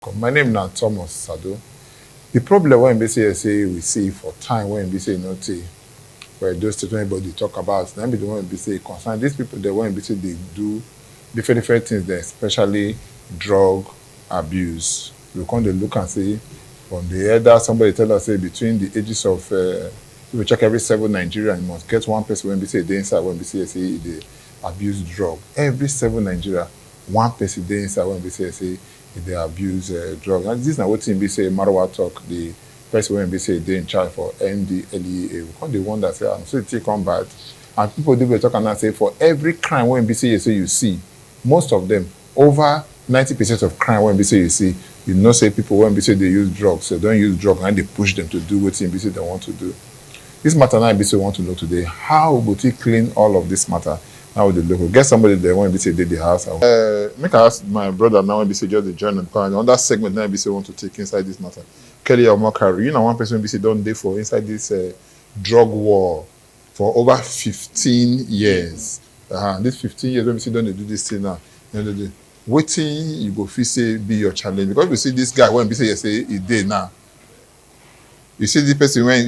My name is Thomas Sado. The problem when say we see for time when we say not say where those things when everybody talk about, then be the one we say concern these people the one we say they do different things there, especially drug abuse. We come to look and say from the elder somebody tell us say between the ages of we check every 7 Nigerians you must get one person when we say they inside when we say they abuse drug. Every 7 Nigeria, one person they inside when we say they abuse drug. And this is not what we say Marwa talk, the person when we say they in charge for NDLEA. We come the one that say I'm so take on bad. And people do talk and say for every crime when we say you see, most of them, over 90% of crime when we say you see, you know say people when we say they use drugs, so don't use drugs and they push them to do what we say they want to do. This matter now we want to know today, how would he clean all of this matter? How would they look? Get somebody there when we say did the house. Make I ask my brother now when we say just the journal because on that segment now we say want to take inside this matter. Kelly Omokari, you know one person we say don't dey for inside this drug war for over 15 years. This 15 years when we say don't they do this thing now. Waiting you go feel say be your challenge because we see this guy when we say you say he did now. You see this person when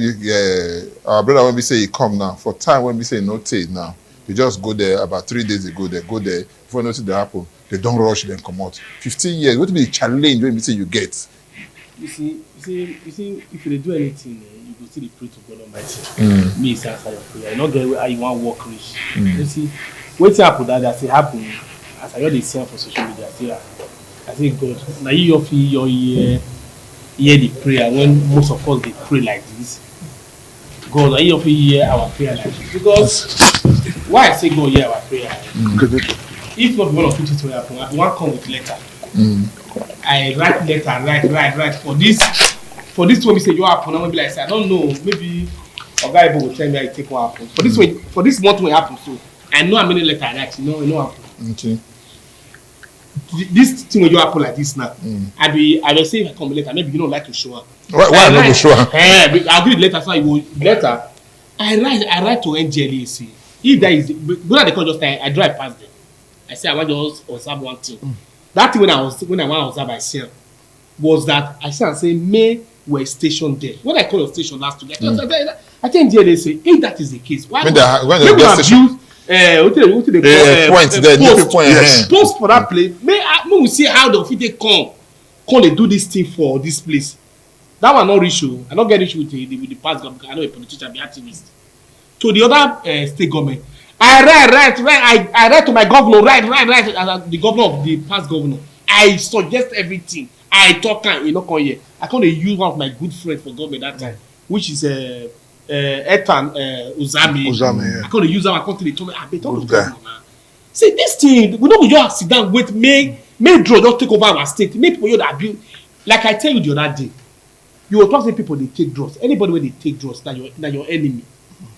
our brother when we say he come now for time when we say no take now. They just go there about 3 days ago. They go there before nothing they happen. They don't rush them come out. 15 years. What will be the challenge when we say you get? You see, if you do anything, you go still pray to God Almighty. Me is answer your prayer. You not get how you want to walk rich. You see, what's happen that say happen as I hear they say for social media. I say God. Now you feel your hear the prayer when most of us they pray like this. God, now you feel hear our prayer like this because. Why I say go hear our prayer? If not one of it will happen, I want come with letter. I write letter, write for this one. We say you happen. I'm gonna be like, I don't know. Maybe a guy will tell me I take what happen. For this month will happen. So I know how many letter I write. You know happen. Okay. This thing will happen like this now. I will say if I come later. Maybe you don't like to show up. Why not to show up? I'll give you letter. So I will letter. I write to NGLEC. If there is, when they call just I drive past them. I say I want to just observe one thing. That thing when I want to observe I see was that I say May were stationed there. When I call your station last week, I think they say if that is the case, why when they abuse post for that place? May we see how they come they do this thing for this place. That one not issue. I don't get issue with the past government because I know a politician be activist. To the other state government, I write to my governor, write as the governor of the past governor. I suggest everything. I talk and you know come here. I can't use one of my good friends for government that time, which is Ethan Uzami. Yeah. I can't use that. I can't tell me. I better look at man. See this thing. We don't just sit down wait. Make draw just take over our state. Make people that abuse. Like I tell you the other day, you will talk to people they take drugs. Anybody when they take drugs, that your enemy.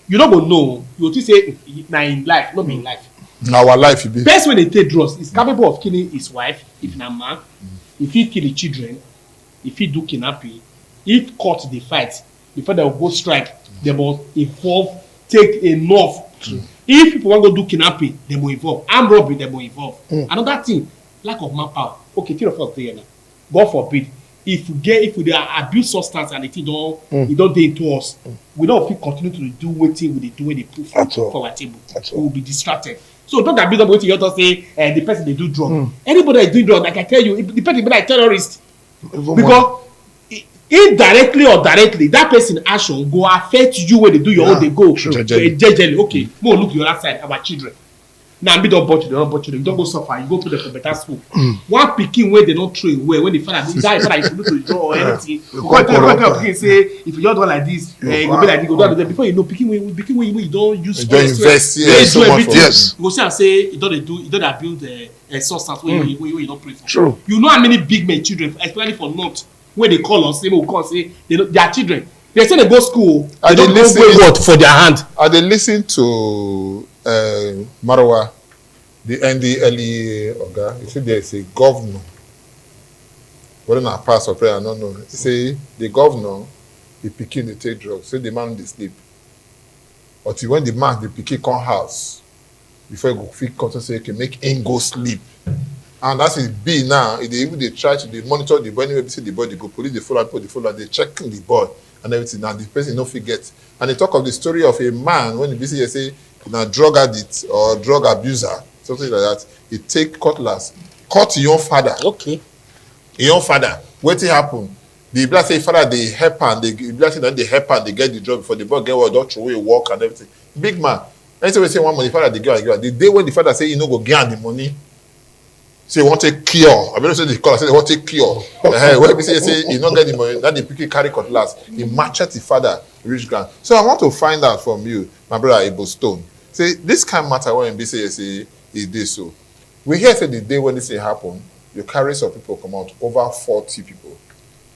You don't go know. You will say now in life, not in life. In our life, you be. Best when they take drugs is capable of killing his wife, if na man, if he kill the children, if he do kidnapping, if caught the fight, before they will go strike, they must involve, take enough. If people want to do kidnapping, they will involve. Armed robbery, they will involve. Another thing, lack of manpower. Okay, three of us there now. God forbid. If we abuse substance and it don't dey into us, we don't feel continue to do what we do when they put food for our table. We will be distracted. So don't abuse them. You just say the person they do drug. Anybody that is doing drug, like I tell you, the person be like terrorist because indirectly or directly, that person action go affect you when they do your own. They go jejely. Okay, more look your other side. Our children. Now, me don't bought you, you don't go suffer, you go put them for better school. One picking where they don't train well, when they find out that if you do to draw or anything, you say, if you just do like this, you go be like this, go do before you know, picking when you don't use you don't invest, so much for yes. You go see and say, you don't abuse the substance where you don't pray for. True. You know how many big men children, especially for North, when they call us, they will call say, their children, they say they go school, they don't go word for their hand. Are they listening to Marwa, the NDLEA Oga? You see, there is a governor. Whether not pass or prayer, I don't know. Say the governor, the pikin they take drugs. Say the man they sleep. Until when the man the pikin come house, before he go fit come to say, okay, make him go sleep. And that's it be now. They try to monitor the boy. Anyway, they see the boy, they go police, they follow, they checking the boy and everything. Now the person no forget. And they talk of the story of a man when the BC say drug addict or drug abuser, something like that. He take cutlass, cut your own father. Okay. Your own father. What happen? The black say father they help and they help and they get the drug before the boy get what don't throw away work and everything. Big man. Anytime we say one money, father they give. The day when the father say he no go get the money. Say want to cure. I mean, say the call. Say they want to cure. When we say he not get the money, that the picky carry cutlass. He matched the father reach ground. So I want to find out from you, my brother Able Stone. Say this kind of matter when say is this so. We hear say the day when this happen, you carry some people come out over 40 people.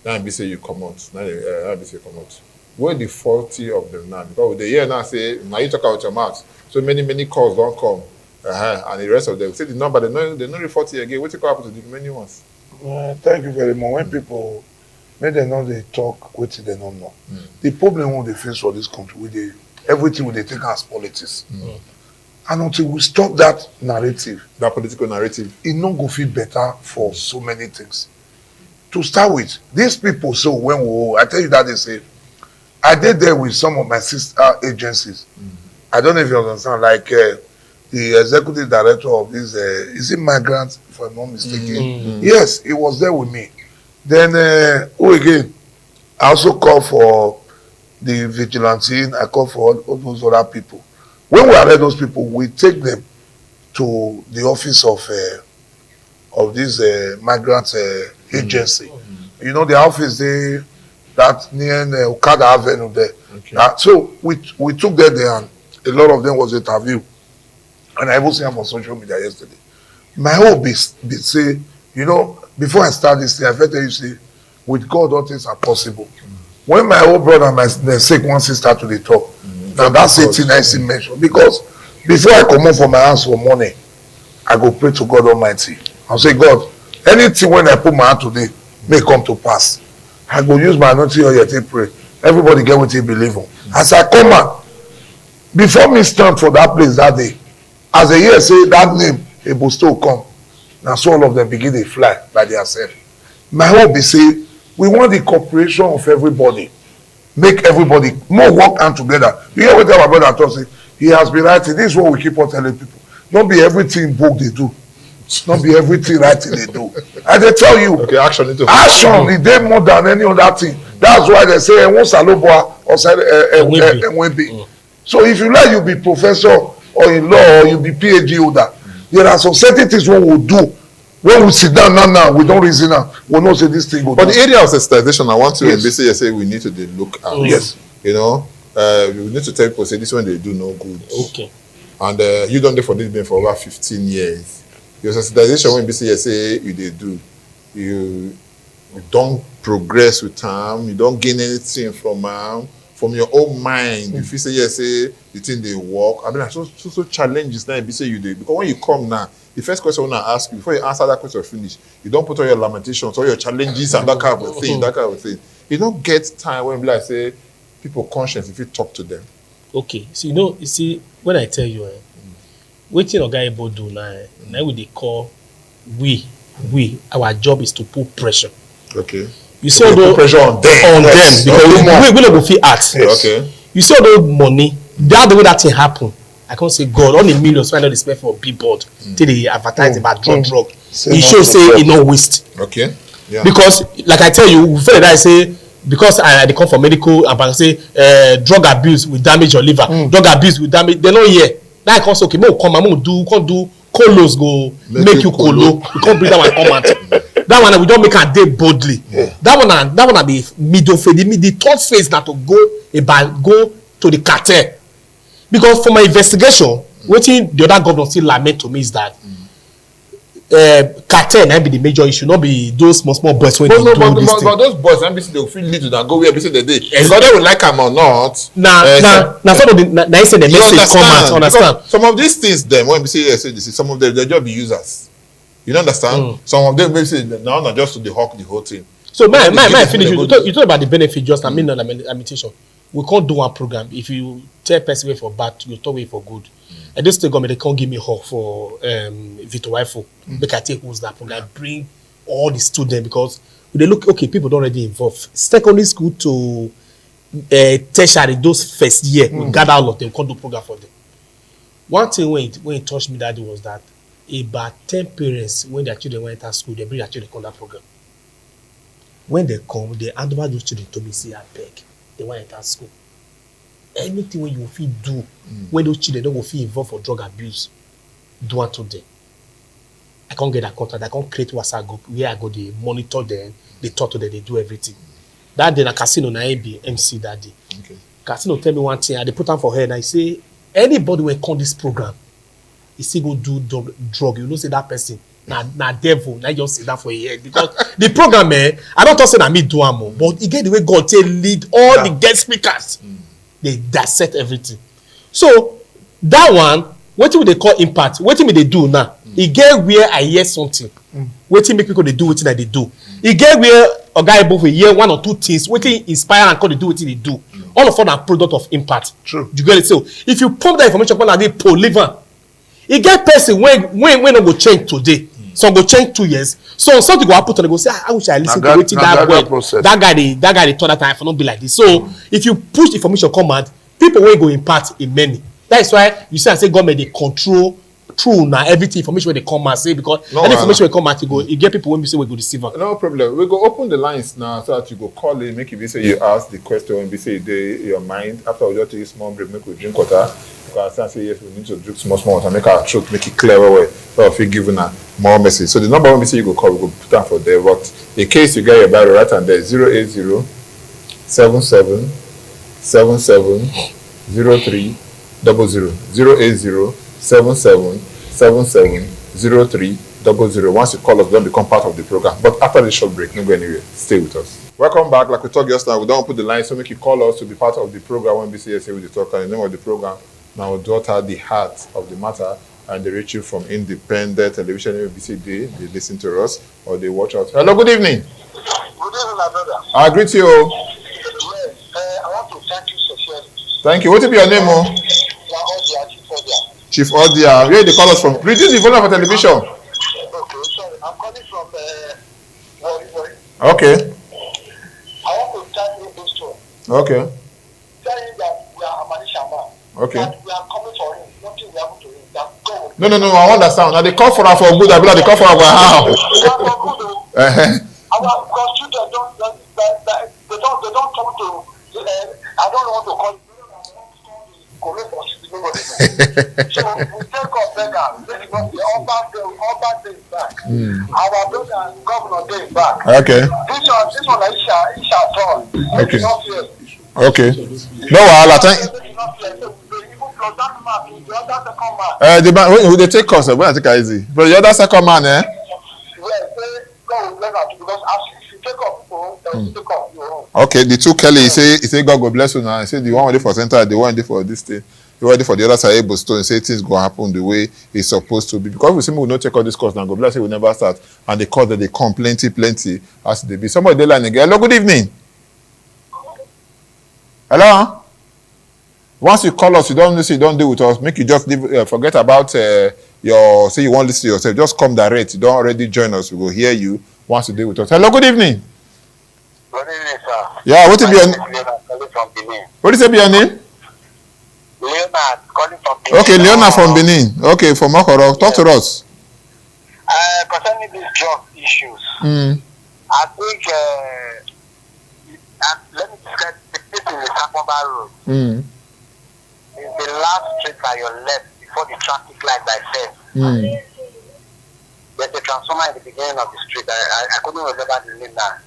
Now be say you come out. Now be say come out. Where the 40 of them now? Because they hear now say now you talk about your mouth. So many calls don't come. And the rest of them say the number they know the 40 again. What happen to the remaining ones? Thank you very much. When people make them know they talk, what they don't know. The problem when they face for this country, everything they take as politics. And until we stop that narrative, that political narrative, it not go feel better for so many things. To start with, these people, so when I tell you that they say, I did there with some of my sister agencies. I don't know if you understand, like the executive director of this, is it Migrant, if I'm not mistaken? Yes, he was there with me. Then, who again? I also called for the vigilante, I called for all those other people. When we arrest those people, we take them to the office of this migrant agency. You know, the office there, that near Okada Avenue there. Okay. So we took them there and a lot of them was interviewed. And I even see them on social media yesterday. My hope is say, you know, before I start this thing, I felt that you say, with God, all things are possible. When my old brother and my sick one sister to the talk, now that's it I see mention. Because before I come home from my house for morning, I go pray to God Almighty. I'll say, God, anything when I put my hand today may come to pass. I go use my anointing oil to pray. Everybody get what they believe on. As I come out, before me stand for that place that day, as a year say that name, it will still come. Now so all of them begin to fly by themselves. My hope is say, we want the cooperation of everybody. Make everybody more work hand together. You hear what my brother told say? He has been writing. This is what we keep on telling people. Don't be everything book they do. Don't be everything writing they do. And they tell you, okay, action is they more than any other thing. That's why they say or so if you like you be professor or in law or you be PhD holder, there are some certain things we will do. When we sit down now, we don't reason now. We not say this thing. But the area of sensitization, I want to basically say we need to look at. Yes. You know, we need to tell people say this one they do no good. Okay. And you don't do for this for over 15 years. Your sensitization when BCS say you they do, you don't progress with time, you don't gain anything from your own mind. If you say yes, say the thing they work. I mean, like so challenges now be say you do. Because when you come now, the first question I want to ask you, before you answer that question finish, you don't put all your lamentations, all your challenges and that kind of thing, You don't get time when like say people conscience if you talk to them. Okay. So you see, when I tell you, waiting Oga Ebo do now we they call our job is to put pressure. Okay. You see all the pressure on them. Because we don't go fit ask. Yes. Okay. You see all the money, that the way that thing happen. I can't say God, all the millions find out the spend for billboard till they advertise about drug. It shows say it no waste. Okay. Yeah. Because like I tell you, we feel that I say because they come for medical and I say drug abuse will damage your liver. Drug abuse will damage. They know here. Now I can't say okay, more come, I'm do colos go make you colo. We can't bring that one come out. That one we don't make a day boldly. Yeah. That one be middle phase. The third phase that to go to the cartel. Because for my investigation, what the other governor still lament to me is that cartel might be the major issue, not be those small boys when they do this thing. But those boys, NBC, they'll feel need to go where NBC they did. Whether they will like them or not. Now some of the nice and the message come out. Understand? Some of these things, them when NBC say this, some of them they just be users. You understand? Some of them maybe say now not just to the hawk the whole thing. So my finish. You talk about the benefit just. I mean, lamentation. we can't do one program. If you tell person way for bad, you talk way for good. And this state government, they can't give me hope for Victor Wifo. Make I take who's that program, bring all the students because they look okay. People don't already involved. Secondary school to tertiary, those first year, we gather all of them, can't do program for them. One thing when it touched me that day was that about 10 parents, when their children went to school, they bring their children to that program. When they come, they hand over those children to me, say, I beg, they want to enter school. Anything when you feel do, when those children don't go feel involved for drug abuse, do unto them. I can't get that contact. I can't create WhatsApp group where I go, they monitor them, they talk to them, they do everything. That day, na casino, na be MC that day. Okay. Casino tell me one thing, I they put on for her, and I say, anybody will come this program, he still go do drug. You know, say that person, na devil, na just say that for a year. Because the program, I don't talk say na me do am, but he get the way God take lead all the guest speakers. They dissect everything. So that one, what do they call impact? What do they do now? He get where I hear something. What make people they do what they do. He get where a guy above a year one or two things. What inspire and call they do what they do. All of them are product of impact. True. You get it? So if you pump that information upon like they liver, he get person when it go change today. Some go change 2 years. So something go happen to them go say, I wish I listen to waiting that word. That guy they thought that time for not be like this. So if you push information command, people will go impact in many. That's why you say I say government they control true now everything information when they come and say because any information will come out you get people when we say we go deceive. No problem. We go open the lines now so that you go call in, make it say you ask the question when we say your mind. After we just take a small break, make we drink water. Because I say yes, we need to drink small water, make our throat, make it clear way. So if you giving a more message. So the number when we say you go call, we go put down for there. But in case you get your battery right and there 080 77 77 03 00 080 77 77 03 00. Once you call us, don't become part of the program. But after the short break, don't go anywhere. Stay with us. Welcome back. Like we talked yesterday, we don't put the line, so make you call us to be part of the program when BCSA with the talk. And the name of the program, now daughter, the heart of the matter, and they reach you from independent television, BCD. They listen to us or they watch us. Hello, good evening. Good evening, my brother. I greet you. Yes, I want to thank you sincerely. Thank you. What will be your name, oh? Chief Odia. Where they call us from? Reduce the volume of television. Okay, sorry. I'm calling from Warri. Okay. I want to tell you this story. Okay. Tell him that we are Amani Shama. Okay. That we are coming for him. Nothing we happen to him. That God. No. I understand. Now they call for us for good. I be like they call for our how. We are for good. Our children they don't come to. I don't know what to call it. So we take our beggar. This is not the Oba day back. Our brother governor day back. Okay. This one Isha son. Okay. Not here. Okay. No wahala. The man who they take us, when I take it easy. But the other second man, Yes, God will bless us because if you take up people, they will take up your own. okay, the two Kelly, he say God will bless you now. He say the one waiting for center, the one waiting for this thing, the one waiting for the other side able to say things go happen the way it's supposed to be. Because we simply will not take all this course now. God bless you, we never start. And the course that they come plenty as they be. Somebody they line again. Hello, good evening. Hello? Once you call us, you don't listen, you don't deal with us, make you just leave, forget about say you won't listen to yourself, just come direct. You don't already join us, we will hear you once you deal with us. Hello, good evening. Good evening, sir. Yeah, what is your name? Leonard calling from Benin. What is your name? Leonard calling from Benin. Okay, Leonard from Benin. Okay, from Okoro. Talk to us. Concerning these drug issues, I think let me describe the place in the Sakomba Road. It's the last street by your left before the traffic light by first. There's a transformer in the beginning of the street. I couldn't remember the name now.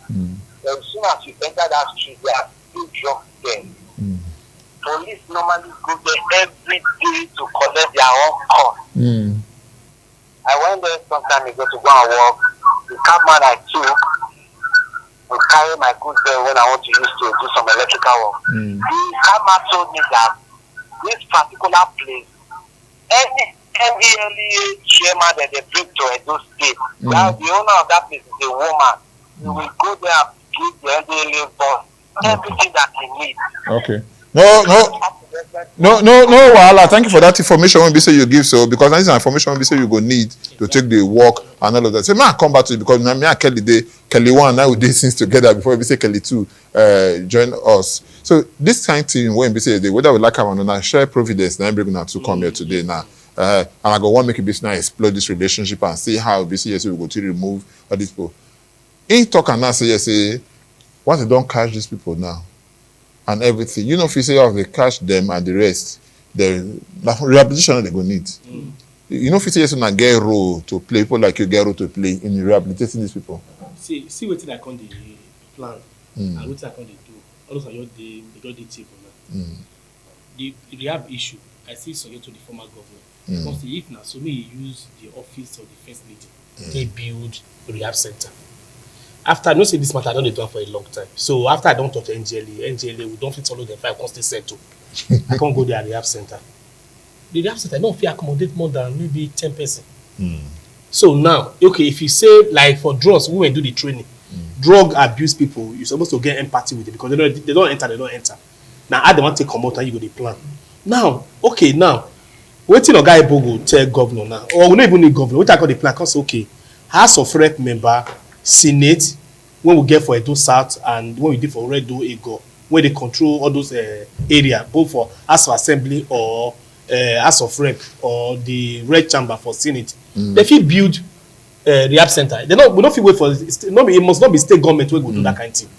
As soon as you enter that street, there are still drugs there. Police normally go there every day to collect their own cost. I went there some time ago to go and work. The cabman I took to carry my goods there when I want to use to do some electrical work. The cabman told me that this particular place, any NDLEA chairman that they bring to Edo State, now the owner of that place is a woman. You will go there and give the NDLEA boss everything that he needs. Okay. No, wahala. Thank you for that information when we say you give so, because this is information when we say you go need to take the work and all of that. So may I come back to it, because now me and Kelly 1 now we did things together before we say Kelly 2 join us. So this kind of thing when we say the whether we like have another share providence now bring now to come here today now. And I go want make a business now explore this relationship and see how we say yes we go to remove all these people. In talk and now say yes, say once they don't catch these people now and everything, you know, if you say they catch them and the rest, the rehabilitation they go need. You know, if you say yes, not get role to play, people like you get role to play in rehabilitating these people. See what I can plan and what I can do. All those are your day, they got the table now. The rehab issue, I see so to the former governor. Because if now so me use the office of the first lady, they build rehab center. After I don't say this matter, I don't do it for a long time. So after I don't touch NGLA, we don't fit follow the 5 constant settle. I can't go to the rehab center. The rehab center don't fit accommodate more than maybe 10 person. So now, okay, if you say like for drugs, we will do the training. Drug abuse people, you're supposed to get empathy with it because they don't enter. Now add them want to come out and you go the plan. Now, okay, now waiting a guy go tell governor now, or we don't even need governor. What I call the plan? Cause okay, House of Rep member, Senate, when we get for Edo South and when we did for Red Do Ego, where they control all those area, both for House of Assembly or House of Rep or the Red Chamber for Senate. They fit build rehab center. We don't fit wait for it must not be state government where we do that kind of thing.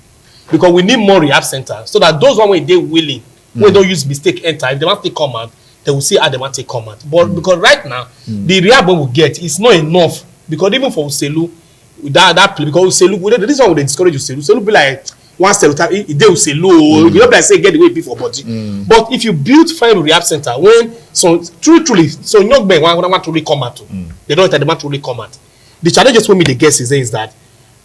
Because we need more rehab center so that those one when they willing, when don't use mistake enter, if they want to take command, they will see how they want to take command. But because right now, the rehab we get is not enough. Because even for Uselu, that place, because Uselu, this one will discourage Uselu. Uselu be like one cell time, they Uselu, you don't like say get the way it be for body. But if you build fine rehab center, when so truly, so young men want to really come out, they don't want to really come out. The challenges for me, the guess is that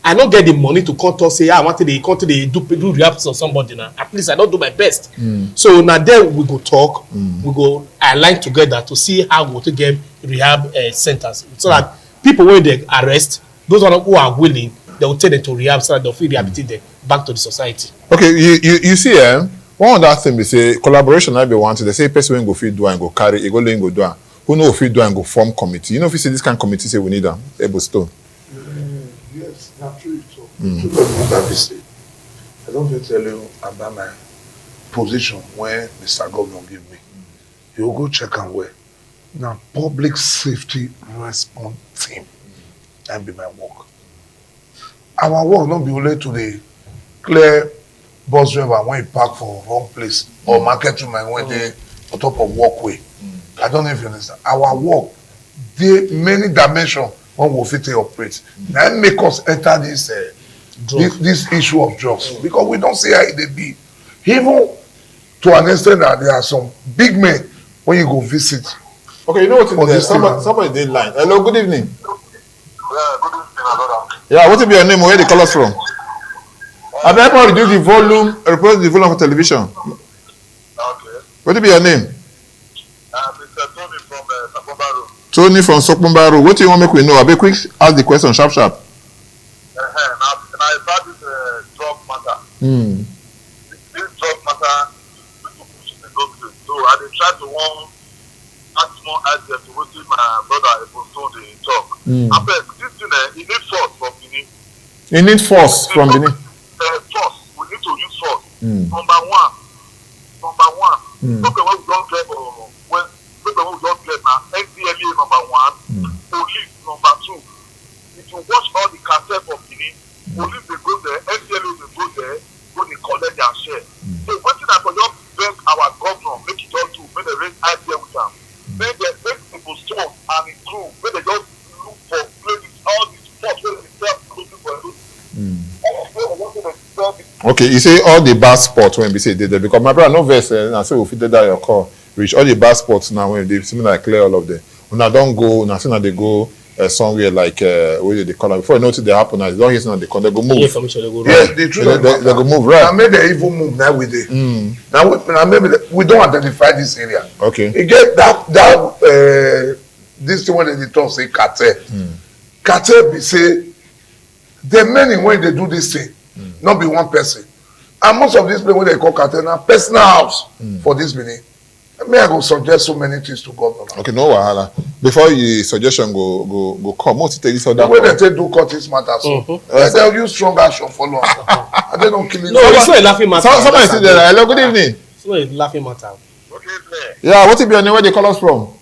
I don't get the money to come to say I want to do rehab for somebody now. At least I don't do my best. So now then we go talk, we go align together to see how we to get rehab centers so that people when they arrest, those who are willing, they will take them to rehab so that they'll feel rehabilitate them back to the society. Okay, you see, one of that thing we say collaboration. I be wanted. They say person when go feed do and go carry, go learn go do. Who know if you do and go form committee? You know if you see this kind of committee, say we need them. Able stone. Yes, not true. So, I don't want to tell you about my position when Mr. Governor give me. You will go check and where. Now, public safety response team. That be my work. Our work not be only to the clear bus driver when he park for wrong place or market woman when they on top of walkway. I don't know if you understand. Our work, the many dimensions when we fit to operate. Now make us enter this issue of drugs because we don't see how it be. Even to understand that there are some big men when you go visit. Okay, you know what it is? Somebody did line. Hello, good evening. Yeah, good evening, brother. Yeah, what be your name? Where the call us from? Have you ever reduced the volume, reduce the volume for television? Okay. What be your name? Mr. Tony from Sokpomba Road. Tony from Sokpomba Road. What do you want to make we know? I be quick ask the question sharp. Now about this drug matter. This drug matter, so I dey try to one ask more ideas to wetin my brother Ebonstone dey talk. Abeg, this thing e need force from Benin. You need force from Benin. Force, we need to use force. Number one. Okay, when we don't get when we don't get now, NDLA number one, police number two. If you watch all the cartel of Benin, police they go there, NDLA they go there, go they collect their share. So one thing I for just beg our governor, make it all do, make they raise idea with them. Make people strong and improve, make they just look for places, all these spots where they sell looking for it. Okay, you say all the bad spots when we say they there because my brother no verse and say we fit that your call reach all the bad spots now when they seem like clear all of them. When I don't go, now say they go somewhere like where they call before you notice they happen now, they don't hear something they come, they go move. Yes, the truth they go move right. Now maybe they even move now with it. Now maybe we don't identify this area. Okay. You get that this thing when they talk say cartel. Cartel be say the many when they do this thing, not be one person. And most of these people wey dey call cartel na personal house for this Benin. Me I go suggest so many things to governor. Okay, no wahala. Before your suggestion go come, what you take this other? The way they take do cut this matter so. They'll use strong action follow am. And they don't kill it. No, it's not a laughing matter. Somebody sit there. Hello, good evening. It's not a laughing matter. Good evening. Yeah, what be your name? Where they call us from?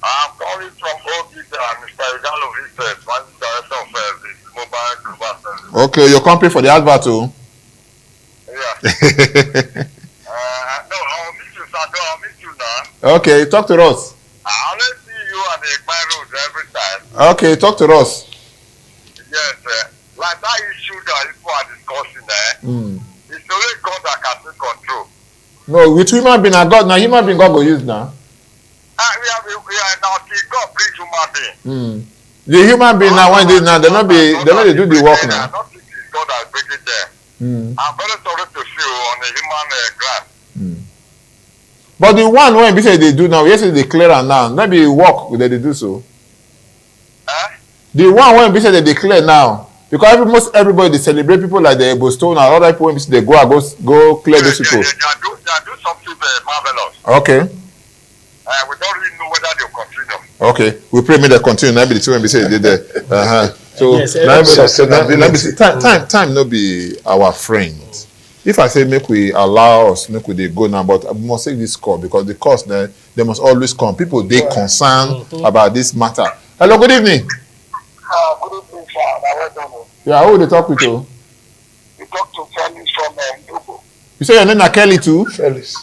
I'm calling from Old Mr. Igalo Vincent, Managing Director of the Mobile Global Service. Okay, you're company for the advert too. Yeah. No, I'll meet you, sir. No, I'll meet you now. Okay, talk to us. I only see you on the Ekpai Road every time. Okay, talk to us. Yes, like that issue that people are discussing there, it's only God that can take control. No, with human being and God, now human being God go use now. We are now see God bring human being. The human being now when they not they do the work now. Not think it's God that bring it there. I'm very sorry to see you on the human ground. But the one when we say they do now, yesterday they clear and now, maybe work that they do so. The one when we say they declare now, because most everybody they celebrate people like the Ebostone and other people when they go clear those people. They do something marvelous. Okay. We don't really know whether they'll continue. Okay, we pray may they continue. Maybe the two when we say they did there. So Yes, let me see. Time no be our friend. If I say make we allow us, make we they go now, but we must take this call because the cost they must always come. People they concerned about this matter. Hello, good evening. Good evening, sir. I don't Yeah, who they talk with you? You talk to Felix from Idobo. You say your name is Kelly too? Felix.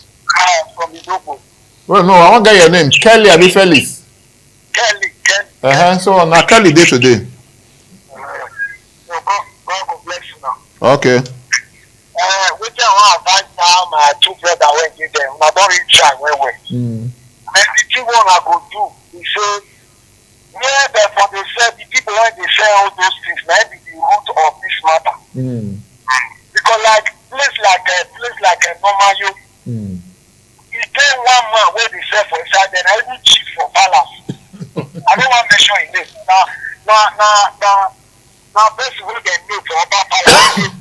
From Idobo. Well, no, I want to get your name. Kelly, I be Felix. Kelly. So now Kelly day today. God will bless you now. Okay. Which I want to find now my two brothers when you them. I don't really try well. And the two one I go do, he say, yeah, therefore they said the people when they say all those things, maybe the root of this matter. Because like place like a normal you, he tell one man where they say for inside, then I even cheat for palace. I don't want to mention his name. Now person who they know for other palace,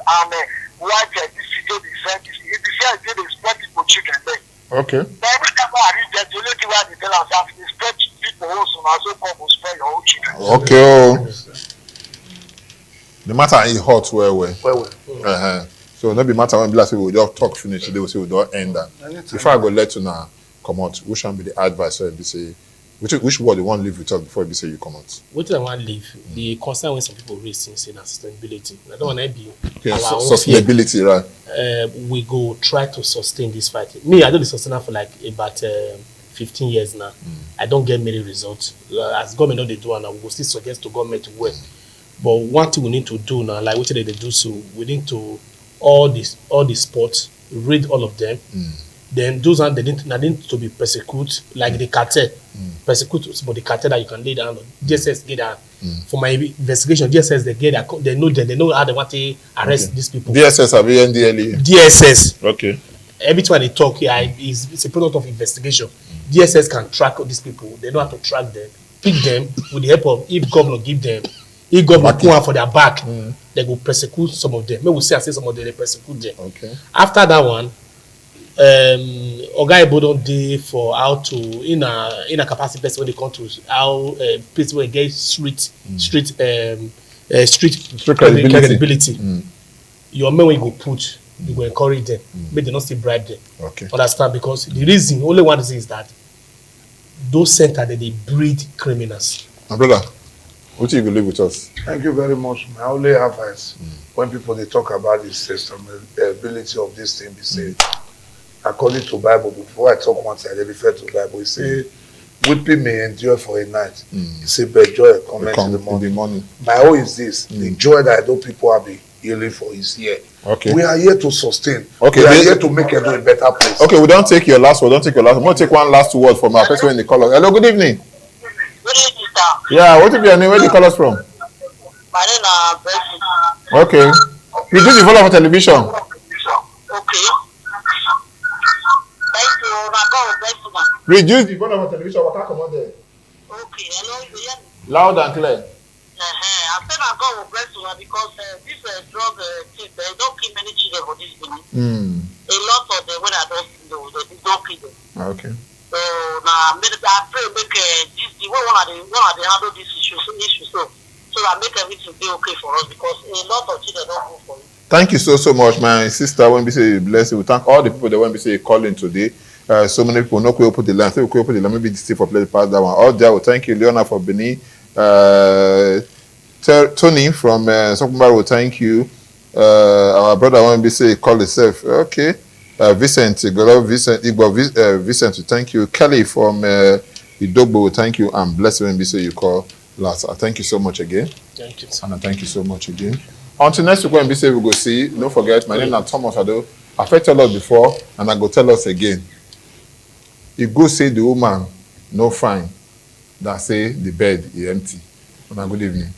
and white this is the same. If you say they expect people children there. Okay. Now every time I read that, you look at the tell us after they expect people also now so come will spare your own children. Okay. The matter is hot well. So no be matter when black people will just talk finish, they will say we don't end that. Before I go let you now come out, which one be the advice or be say which word you want to leave with us before you say you come out? What I want to leave, the concern when some people raise things in sustainability. I don't want to be sustainability, right? We go try to sustain this fight. Me, I do the sustain for like about 15 years now. I don't get many results. As government know they do, and I will still suggest to government to work. But one thing we need to do now, like what they do, so we need to all the sports, read all of them. Then those are they need to be persecuted like the cartel. Persecute but the cartel that you can lay down. DSS get down. For my investigation, DSS they know how they want to arrest these people. DSS have NDLE. DSS. Okay. Every time they talk here, it's a product of investigation. DSS can track these people. They know how to track them, pick them with the help of if governor give them. If government put one for their back, they go persecute some of them. Maybe we say some of them they persecute them. Okay. After that one, Oga Ibo don dey for how to in a capacity person when they come to how people will get street credibility. Your men will go put, you go encourage them, make them not still bribe them. Okay. Understand? Because the only one reason is that those centers they breed criminals. My brother, what you live with us? Thank you very much. My only advice when people they talk about the sustainability of this thing, they say, according to Bible, before I talk one side, they refer to Bible. It say, weeping may endure for a night. It say, but joy comes in the morning. My own is this: the joy that I know people have been healing for is here. Okay. We are here to sustain. Okay. We are here to make it a better place. Okay, we don't take your last word. I'm going to take one last word from our person when they call us. Hello, good evening. Good evening, sir. Yeah, what is your name? Where do you call us from? My name is Bessie. Okay. We do the follow on television. Okay. Thank you. Now go with Bessie now. Reduce the volume on television. What come on there? Okay. Hello, you hear me? Loud and clear. I said I go with Bessie because this drug thing, they don't kill many A lot of them when I don't know, they don't kill them. Okay. So now I pray make this the way one of the handle this issue so that make everything be okay for us because a lot of children don't go for it. Thank you so much, my sister. When we say bless you, we thank all the people that when we say calling today. So many people no could put the line. So we could put the line. Maybe this for play the past that one. All there. Thank you, Leona for Benin. Tony from Sokumbar will thank you. Our brother when we say call itself. Okay. Vincent, Vincent, thank you. Kelly from Idogbo, thank you. And bless when we say you call last. Thank you so much again. Thank you. And thank you so much again. Until next week when we say we go see, don't forget, my name is Thomas Ado. I've tell us before, and I go tell us again. You go say the woman, no fine, that say the bed is empty. And a good evening.